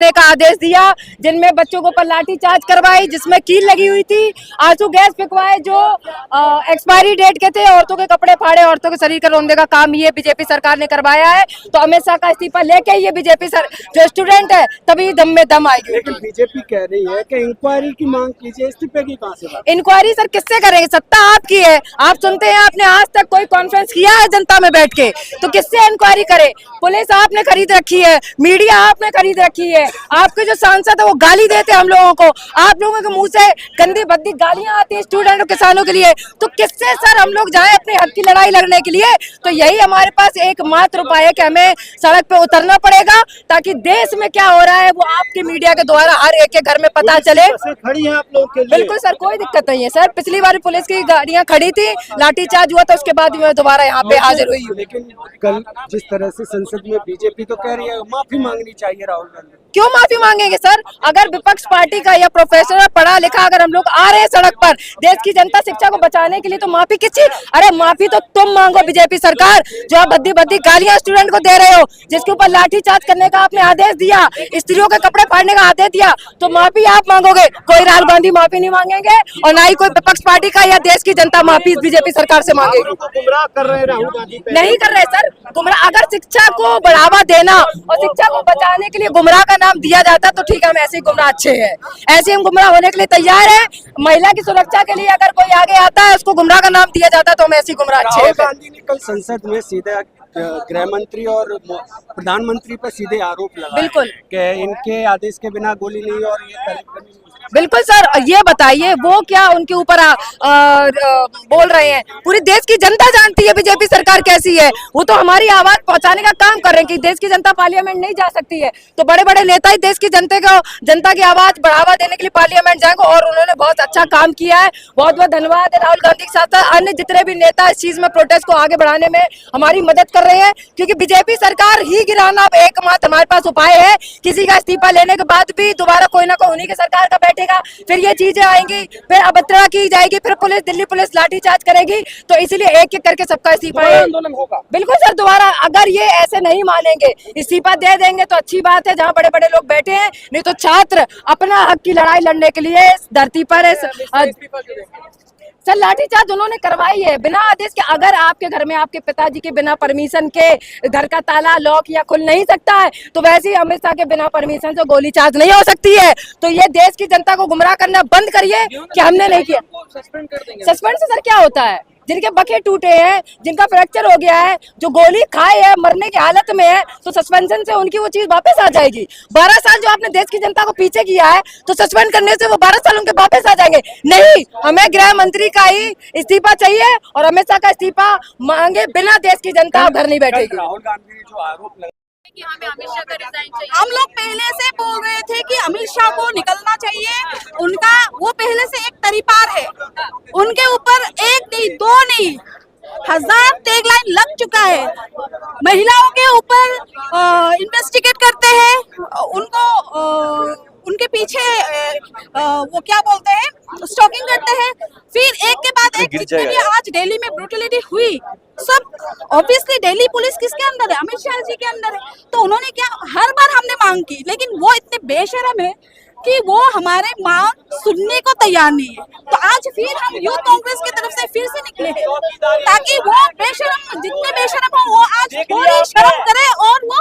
करने का आदेश दिया, जिनमें बच्चों को पर लाठीचार्ज करवाई, जिसमें कील लगी हुई थी, आंसू गैस फेंकवाए जो एक्सपायरी डेट के थे, औरतों के कपड़े फाड़े, औरतों के शरीर का रौंदे का काम ये बीजेपी सरकार ने करवाया है। तो अमित शाह का इस्तीफा लेके ये बीजेपी जो स्टूडेंट है तभी दम में दम आएगी। लेकिन बीजेपी कह रही है कि इंक्वायरी की मांग कीजिए, इस्तीफे की कहां से बात? इंक्वायरी सर किससे करेंगे? सत्ता आपकी है, आप सुनते हैं, आपने आज तक कोई कॉन्फ्रेंस किया है जनता में बैठ के? तो किससे इंक्वायरी करे? पुलिस आपने खरीद रखी है, मीडिया आपने खरीद रखी है, आपके जो सांसद है वो गाली देते हैं हम लोगों को, आप लोगों के मुंह से गंदी भद्दी गालियां आती है स्टूडेंट और किसानों के लिए। तो किससे सर हम लोग जाएं अपने हक की लड़ाई लड़ने के लिए? तो यही हमारे पास एकमात्र उपाय है कि हमें सड़क पे उतरना पड़ेगा, ताकि देश में क्या हो रहा है वो आपके मीडिया के द्वारा हर एक के घर में पता चले। खड़ी है आप लोग के लिए? बिल्कुल सर, कोई दिक्कत नहीं है सर। पिछली बार पुलिस की गाड़ियां खड़ी थी, लाठीचार्ज हुआ था, उसके बाद मैं दोबारा यहाँ पे हाजिर हुई हूँ। लेकिन कल जिस तरह से संसद में बीजेपी तो कह रही है माफी मांगनी चाहिए राहुल गांधी। क्यों माफी मांगेंगे सर? अगर विपक्ष पार्टी का या प्रोफेसर पढ़ा लिखा अगर हम लोग आ रहे हैं सड़क पर देश की जनता शिक्षा को बचाने के लिए, तो माफी किस चीज? अरे माफी तो तुम मांगो बीजेपी सरकार, जो आप भद्दी भद्दी गालियां स्टूडेंट को दे रहे हो, जिसके ऊपर लाठीचार्ज करने का आपने आदेश दिया, स्त्रियों के कपड़े फाड़ने का आदेश दिया, तो माफी आप मांगोगे। कोई राहुल गांधी माफी नहीं मांगेंगे और ना ही कोई विपक्ष पार्टी का या देश की जनता माफी बीजेपी सरकार से मांगेगी। गुमराह कर रहे हैं राहुल गांधी? नहीं कर रहे सर गुमराह। अगर शिक्षा को बढ़ावा देना और शिक्षा को बचाने के लिए गुमराह का नाम दिया जाता तो ठीक है, हम ऐसे ही गुमराह अच्छे हैं, ऐसे हम गुमराह होने के लिए तैयार है। महिला की सुरक्षा के लिए अगर कोई आगे आता है उसको गुमराह का नाम दिया जाता तो हम ऐसे ही गुमराह अच्छे हैं। राहुल गांधी ने कल संसद में सीधे गृह मंत्री और प्रधानमंत्री पर सीधे आरोप लगाए बिल्कुल कि इनके आदेश के बिना गोली नहीं और ये बिल्कुल सर, ये बताइए वो क्या उनके ऊपर बोल रहे हैं? पूरी देश की जनता जानती है बीजेपी सरकार कैसी है। वो तो हमारी आवाज पहुंचाने का काम कर रहे हैं कि देश की जनता पार्लियामेंट नहीं जा सकती है, तो बड़े बड़े नेता ही देश की जनता की आवाज बढ़ावा देने के लिए पार्लियामेंट जाएंगे, और उन्होंने बहुत अच्छा काम किया है। बहुत बहुत धन्यवाद है राहुल गांधी के साथ अन्य जितने भी नेता इस चीज में प्रोटेस्ट को आगे बढ़ाने में हमारी मदद कर रहे हैं, क्योंकि बीजेपी सरकार ही गिराना अब एकमात्र हमारे पास उपाय है। किसी का इस्तीफा लेने के बाद भी दोबारा कोई ना कोई उन्हीं की सरकार का फिर ये चीजें आएंगी, फिर अभद्रता की जाएगी, फिर पुलिस दिल्ली पुलिस लाठीचार्ज करेगी। तो इसीलिए एक एक करके सबका इस्तीफा आंदोलन होगा। बिल्कुल सर, दोबारा अगर ये ऐसे नहीं मानेंगे, इस्तीफा दे देंगे तो अच्छी बात है जहाँ बड़े बड़े लोग बैठे हैं, नहीं तो छात्र अपना हक की लड़ाई लड़ने के लिए इस धरती पर सर लाठीचार्ज उन्होंने करवाई है बिना आदेश के। अगर आपके घर में आपके पिताजी के बिना परमिशन के घर का ताला लॉक या खुल नहीं सकता है, तो वैसे ही अमित शाह के बिना परमिशन से गोली चार्ज नहीं हो सकती है। तो ये देश की जनता को गुमराह करना बंद करिए कि हमने नहीं किया। सस्पेंड से सर क्या होता है? जिनके बखे टूटे हैं, जिनका फ्रैक्चर हो गया है, जो गोली खाए है, मरने की हालत में है, तो सस्पेंशन से उनकी वो चीज वापस आ जाएगी। 12 साल जो आपने देश की जनता को पीछे किया है, तो सस्पेंड करने से वो 12 साल उनके वापस आ जाएंगे। नहीं, हमें गृह मंत्री का ही इस्तीफा चाहिए और अमित शाह का इस्तीफा मांगे बिना देश की जनता घर नहीं बैठेगी। राहुल गांधी ने जो आरोप लगाया कि हमें अमित शाह का रिजाइन चाहिए, हम लोग पहले से बोल रहे थे कि अमित शाह को निकलना चाहिए। उनका वो पहले से एक तरीपार है, उनके ऊपर एक नहीं दो नहीं 1000 टैगलाइन लग चुका है। महिलाओं के ऊपर इन्वेस्टिगेट करते हैं, उनको उनके पीछे वो क्या बोलते हैं, स्टॉकिंग करते हैं, फिर एक के बाद एक जितने भी आज दिल्ली में ब्रूटलिटी हुई, सब ऑब्वियसली दिल्ली पुलिस किसके अंदर है? अमित शाह जी के अंदर है। तो उन्होंने क्या, हर बार हमने मांग की, लेकिन वो इतने बेशरम है कि वो हमारे मांग सुनने को तैयार नहीं है। तो आज फिर हम यूथ कांग्रेस की तरफ से फिर से निकले हैं, ताकि वो बेशरम, जितने बेशरम हो वो आज थोड़ी शर्म करे। और वो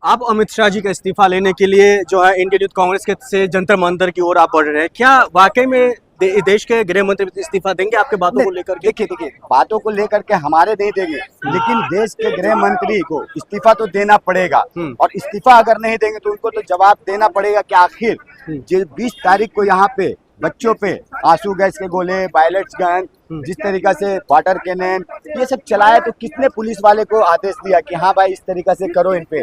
आप अमित शाह जी का इस्तीफा लेने के लिए जो है इंडियन यूथ कांग्रेस के से जंतर मंतर की ओर आप बढ़ रहे हैं, क्या वाकई में देश के गृह मंत्री इस्तीफा देंगे आपके बातों को लेकर? देखिए बातों को लेकर के हमारे नहीं देंगे, लेकिन देश के गृह मंत्री को इस्तीफा तो देना पड़ेगा। और इस्तीफा अगर नहीं देंगे तो उनको तो जवाब देना पड़ेगा कि आखिर जो 20 तारीख को यहाँ पे बच्चों पे आंसू गैस के गोले, बायलेट्स गन, जिस तरीका से वाटर कैनन ये सब चलाया, तो किसने पुलिस वाले को आदेश दिया कि हाँ भाई इस तरीका से करो इन पे?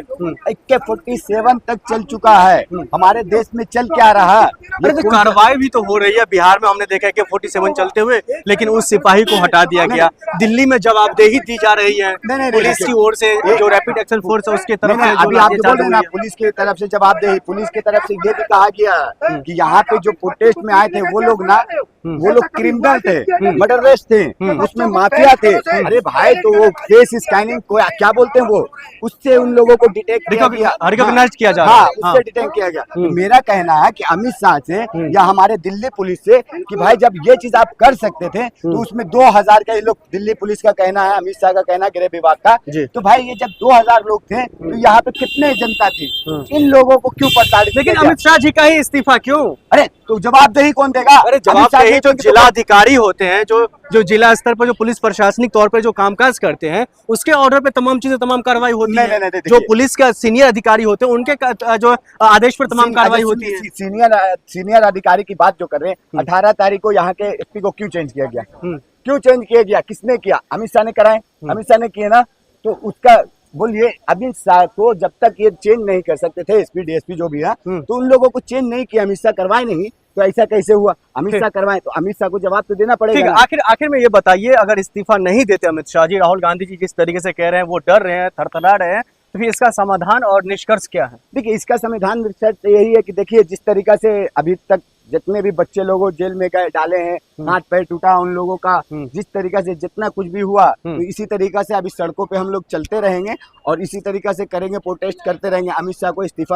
AK-47 तक चल चुका है, हमारे देश में चल क्या रहा? अरे तो कार्रवाई भी तो हो रही है। बिहार में हमने देखा AK-47 चलते हुए, लेकिन उस सिपाही को हटा दिया गया। दिल्ली में जवाबदेही दी जा रही है पुलिस की ओर से, जो रैपिड एक्शन फोर्स है उसके तरफ से। अभी आप बोल रहे हैं ना, पुलिस की तरफ से जवाबदेही, पुलिस की तरफ से ये भी कहा गया कि यहाँ पे जो प्रोटेस्ट में आए थे वो लोग ना वो लोग क्रिमिनल थे, मर्डरर्स थे, उसमें माफिया थे। अरे भाई तो वो फेस स्कैनिंग को क्या बोलते हैं वो, उससे उन लोगों को डिटेक्ट किया गया, रिकॉग्नाइज किया जा रहा है। हाँ, उससे डिटेक्ट किया गया। तो मेरा कहना है कि अमित शाह से या हमारे दिल्ली पुलिस से कि भाई जब ये चीज आप कर सकते थे तो उसमें 2000 का ये लोग, दिल्ली पुलिस का कहना है, अमित शाह का कहना है, गृह विभाग का, तो भाई ये जब 2000 लोग थे तो यहाँ पे कितने जनता थी, इन लोगों को क्यों प्रताड़ित? लेकिन अमित शाह जी का ही इस्तीफा क्यों? अरे तो जवाबदेही कौन देगा? अरे जवाबदेही जो जिला अधिकारी होते हैं, जो जिला स्तर पर जो पुलिस प्रशासनिक तौर पर जो कामकाज करते हैं, उसके ऑर्डर पे तमाम चीजें, तमाम कार्रवाई होती है। जो पुलिस का सीनियर अधिकारी होते हैं उनके जो आदेश पर तमाम कार्रवाई होती है। सीनियर अधिकारी की बात जो कर रहे हैं, 18 तारीख को यहाँ के एसपी को क्यों चेंज किया गया? क्यों चेंज किया गया? किसने किया? अमित शाह ने कराए, अमित शाह ने किए ना। तो उसका बोलिए, अमित शाह को जब तक ये चेंज नहीं कर सकते थे, एसपी डीएसपी जो भी है, तो उन लोगों को चेंज नहीं किया, अमित शाह करवाए नहीं, तो ऐसा कैसे हुआ? अमित शाह करवाए तो अमित शाह को जवाब तो देना पड़ेगा। आखिर में ये बताइए, अगर इस्तीफा नहीं देते अमित शाह जी, राहुल गांधी जी जिस तरीके से कह रहे हैं, वो डर रहे हैं, थरथरा रहे हैं, तो फिर इसका समाधान और निष्कर्ष क्या है? देखिए, इसका समाधान निष्कर्ष यही है कि देखिए, जिस तरीका से अभी तक जितने भी बच्चे लोगों जेल में गए डाले हैं, हाथ पैर टूटा उन लोगों का, जिस तरीका से जितना कुछ भी हुआ, तो इसी तरीका से अभी सड़कों पे हम लोग चलते रहेंगे और इसी तरीका से करेंगे, प्रोटेस्ट करते रहेंगे। अमित शाह को इस्तीफा